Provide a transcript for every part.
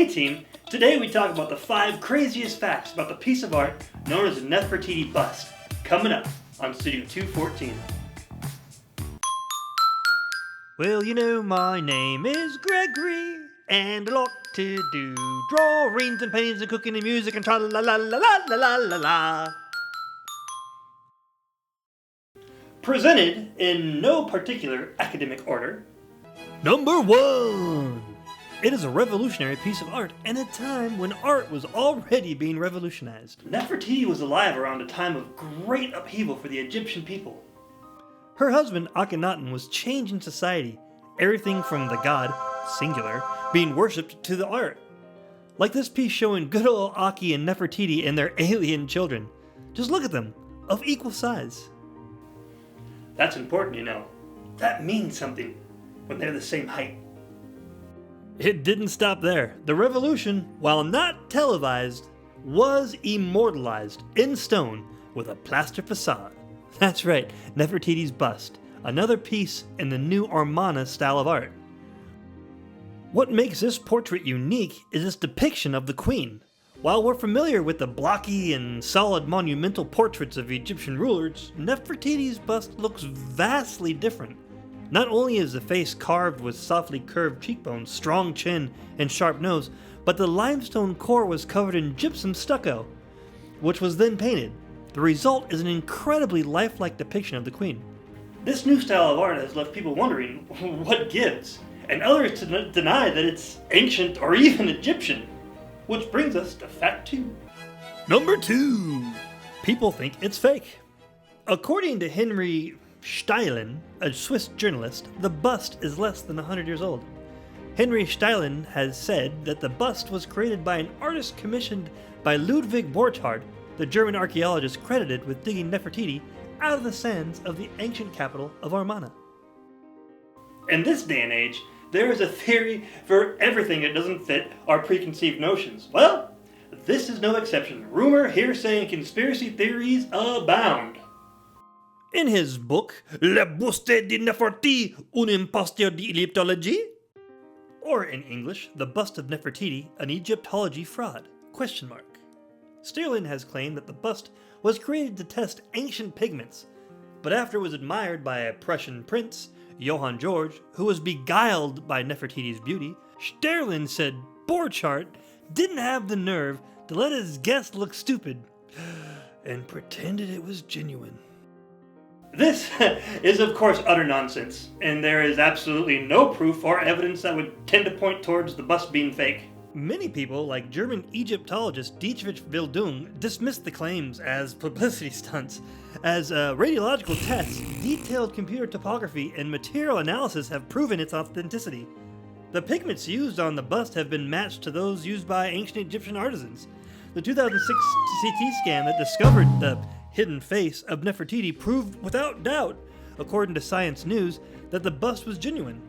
Hey team, today we talk about the 5 craziest facts about the piece of art known as the Nefertiti bust, coming up on Studio-214. Well, you know, my name is Gregory, and I like to do drawings and paintings and cooking and music and tra-la-la-la-la-la-la-la-la. Presented in no particular academic order. Number 1. It is a revolutionary piece of art in a time when art was already being revolutionized. Nefertiti was alive around a time of great upheaval for the Egyptian people. Her husband, Akhenaten, was changing society, everything from the god, singular, being worshipped to the art. Like this piece showing good old Aki and Nefertiti and their alien children. Just look at them, of equal size. That's important, you know. That means something when they're the same height. It didn't stop there. The revolution, while not televised, was immortalized in stone with a plaster facade. That's right, Nefertiti's bust, another piece in the new Amarna style of art. What makes this portrait unique is its depiction of the queen. While we're familiar with the blocky and solid monumental portraits of Egyptian rulers, Nefertiti's bust looks vastly different. Not only is the face carved with softly curved cheekbones, strong chin, and sharp nose, but the limestone core was covered in gypsum stucco, which was then painted. The result is an incredibly lifelike depiction of the queen. This new style of art has left people wondering what gives, and others to deny that it's ancient or even Egyptian. Which brings us to fact 2. Number 2. People think it's fake. According to Henry Steilin, a Swiss journalist, the bust is less than 100 years old. Henry Steilin has said that the bust was created by an artist commissioned by Ludwig Borchardt, the German archaeologist credited with digging Nefertiti out of the sands of the ancient capital of Amarna. In this day and age, there is a theory for everything that doesn't fit our preconceived notions. Well, this is no exception. Rumor, hearsay, and conspiracy theories abound. In his book, Le Bust de Nefertiti, un imposteur d'Egyptologie, or in English, The Bust of Nefertiti, an Egyptology fraud, ? Sterling has claimed that the bust was created to test ancient pigments, but after it was admired by a Prussian prince, Johann George, who was beguiled by Nefertiti's beauty, Sterling said Borchardt didn't have the nerve to let his guest look stupid and pretended it was genuine. This is of course utter nonsense, and there is absolutely no proof or evidence that would tend to point towards the bust being fake. Many people, like German Egyptologist Dietrich Wildung, dismissed the claims as publicity stunts, as radiological tests, detailed computer topography, and material analysis have proven its authenticity. The pigments used on the bust have been matched to those used by ancient Egyptian artisans. The 2006 CT scan that discovered the hidden face of Nefertiti proved without doubt, according to Science News, that the bust was genuine.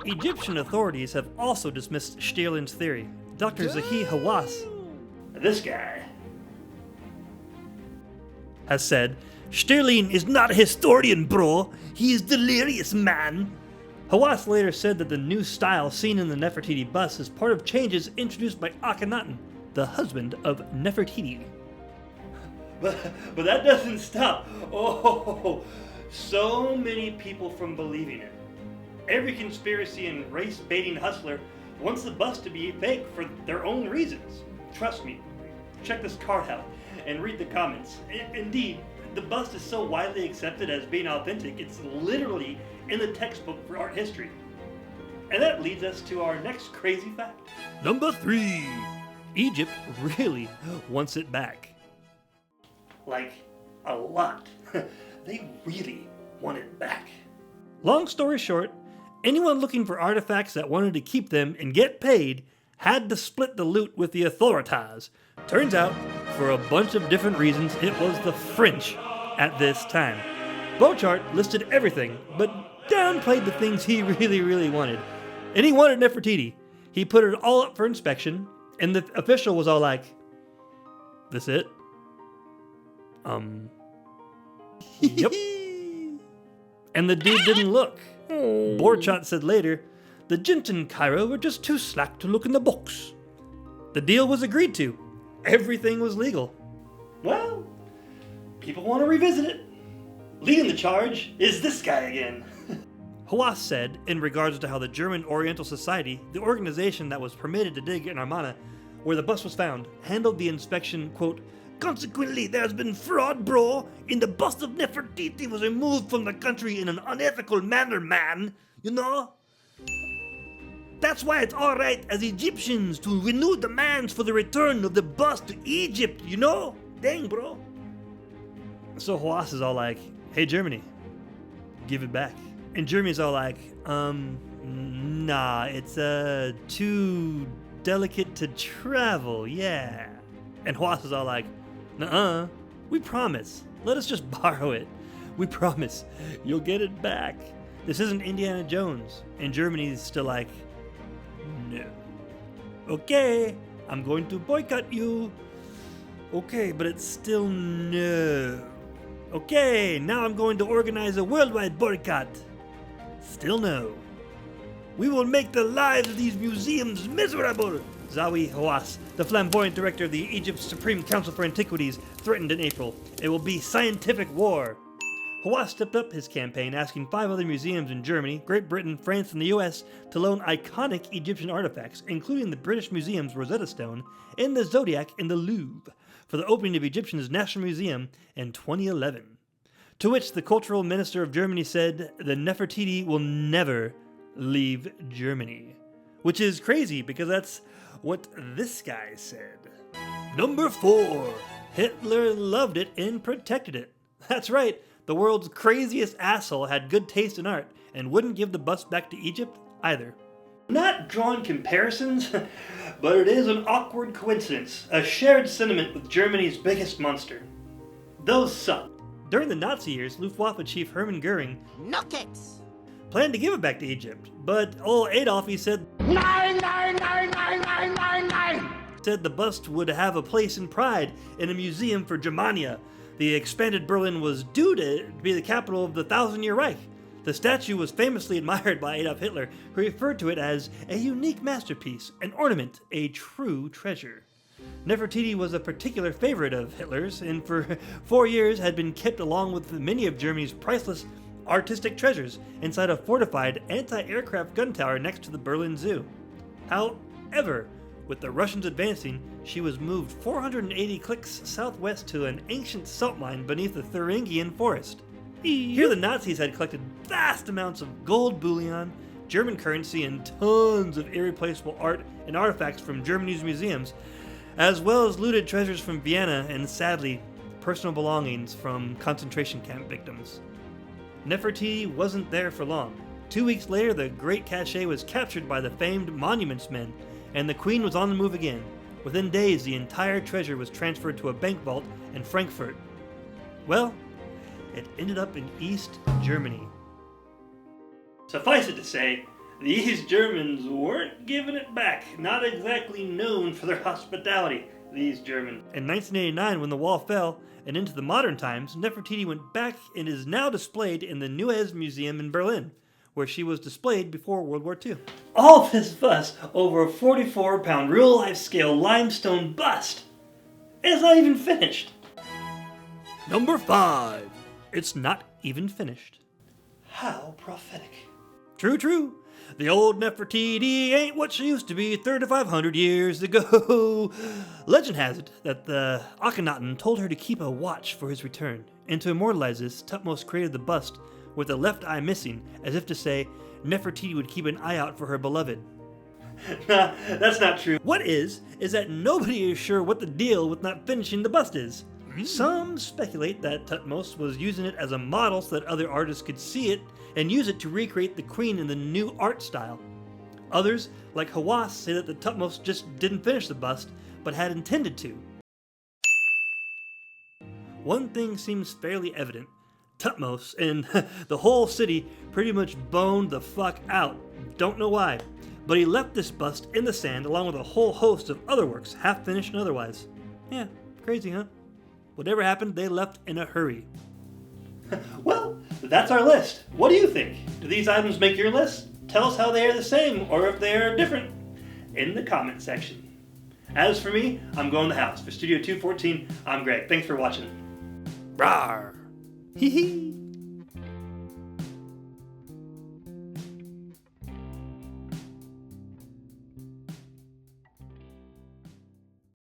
Egyptian authorities have also dismissed Sterling's theory. Dr. Zahi Hawass, This guy has said, Sterling is not a historian, bro. He is delirious, man. Hawass later said that the new style seen in the Nefertiti bust is part of changes introduced by Akhenaten, the husband of Nefertiti. But that doesn't stop. Oh, so many people from believing it. Every conspiracy and race-baiting hustler wants the bust to be fake for their own reasons. Trust me, check this card out and read the comments. Indeed, the bust is so widely accepted as being authentic, it's literally in the textbook for art history. And that leads us to our next crazy fact. Number 3. Egypt really wants it back. Like, a lot. They really want it back. Long story short, anyone looking for artifacts that wanted to keep them and get paid had to split the loot with the authorities. Turns out, for a bunch of different reasons, it was the French at this time. Borchardt listed everything, but downplayed the things he really wanted. And he wanted Nefertiti. He put it all up for inspection, and the official was all like, "This it?" Yep. And the dude didn't look. Borchardt said later, "The gent in Cairo were just too slack to look in the box." The deal was agreed to. Everything was legal. Well, people want to revisit it. Leading the charge is this guy again. Hawass said, in regards to how the German Oriental Society, the organization that was permitted to dig in Amarna, where the bust was found, handled the inspection, quote, "Consequently, there has been fraud, bro. In the bust of Nefertiti was removed from the country in an unethical manner, man. You know? That's why it's alright as Egyptians to renew demands for the return of the bust to Egypt, you know? Dang, bro." So Hawass is all like, "Hey, Germany, give it back." And Germany's all like, nah, it's too delicate to travel, yeah. And Hawass is all like, nuh-uh, we promise. Let us just borrow it. We promise. You'll get it back. This isn't Indiana Jones. And Germany's still like, no. Okay, I'm going to boycott you. Okay, but it's still no. Okay, now I'm going to organize a worldwide boycott. Still no. We will make the lives of these museums miserable. Zawi Hawass, the flamboyant director of the Egypt's Supreme Council for Antiquities, threatened in April. It will be scientific war. Hawass stepped up his campaign, asking 5 other museums in Germany, Great Britain, France, and the US to loan iconic Egyptian artifacts, including the British Museum's Rosetta Stone and the Zodiac in the Louvre, for the opening of Egyptian's National Museum in 2011. To which the cultural minister of Germany said, the Nefertiti will never leave Germany. Which is crazy, because that's what this guy said. Number 4. Hitler loved it and protected it. That's right, the world's craziest asshole had good taste in art and wouldn't give the bust back to Egypt either. Not drawing comparisons, but it is an awkward coincidence, a shared sentiment with Germany's biggest monster. Those suck. During the Nazi years, Luftwaffe chief Hermann Goering planned to give it back to Egypt, but old Adolf, he said, "Nein, nein, nein, nein, nein, nein, nein!" Said the bust would have a place in pride in a museum for Germania. The expanded Berlin was due to be the capital of the Thousand-Year Reich. The statue was famously admired by Adolf Hitler, who referred to it as a unique masterpiece, an ornament, a true treasure. Nefertiti was a particular favorite of Hitler's, and for 4 years had been kept along with many of Germany's priceless artistic treasures inside a fortified anti-aircraft gun tower next to the Berlin Zoo. However, with the Russians advancing, she was moved 480 clicks southwest to an ancient salt mine beneath the Thuringian forest. Here the Nazis had collected vast amounts of gold bullion, German currency, and tons of irreplaceable art and artifacts from Germany's museums, as well as looted treasures from Vienna and, sadly, personal belongings from concentration camp victims. Nefertiti wasn't there for long. 2 weeks later, the Great Cache was captured by the famed Monuments Men, and the Queen was on the move again. Within days, the entire treasure was transferred to a bank vault in Frankfurt. Well, it ended up in East Germany. Suffice it to say, these Germans weren't giving it back. Not exactly known for their hospitality, these Germans. In 1989, when the wall fell, and into the modern times, Nefertiti went back and is now displayed in the Neues Museum in Berlin, where she was displayed before World War II. All this fuss over a 44-pound real-life scale limestone bust. And it's not even finished. Number 5. It's not even finished. How prophetic. True. The old Nefertiti ain't what she used to be 3,500 years ago. Legend has it that the Akhenaten told her to keep a watch for his return, and to immortalize this, Thutmose created the bust with the left eye missing, as if to say Nefertiti would keep an eye out for her beloved. Nah, that's not true. What is that nobody is sure what the deal with not finishing the bust is. Some speculate that Thutmose was using it as a model so that other artists could see it and use it to recreate the queen in the new art style. Others, like Hawass, say that the Thutmose just didn't finish the bust, but had intended to. One thing seems fairly evident. Thutmose and the whole city pretty much boned the fuck out. Don't know why, but he left this bust in the sand along with a whole host of other works, half finished and otherwise. Yeah, crazy, huh? Whatever happened, they left in a hurry. Well, that's our list. What do you think? Do these items make your list? Tell us how they are the same or if they are different in the comment section. As for me, I'm going to the house. For Studio 214, I'm Greg. Thanks for watching. Rawr. Hee hee.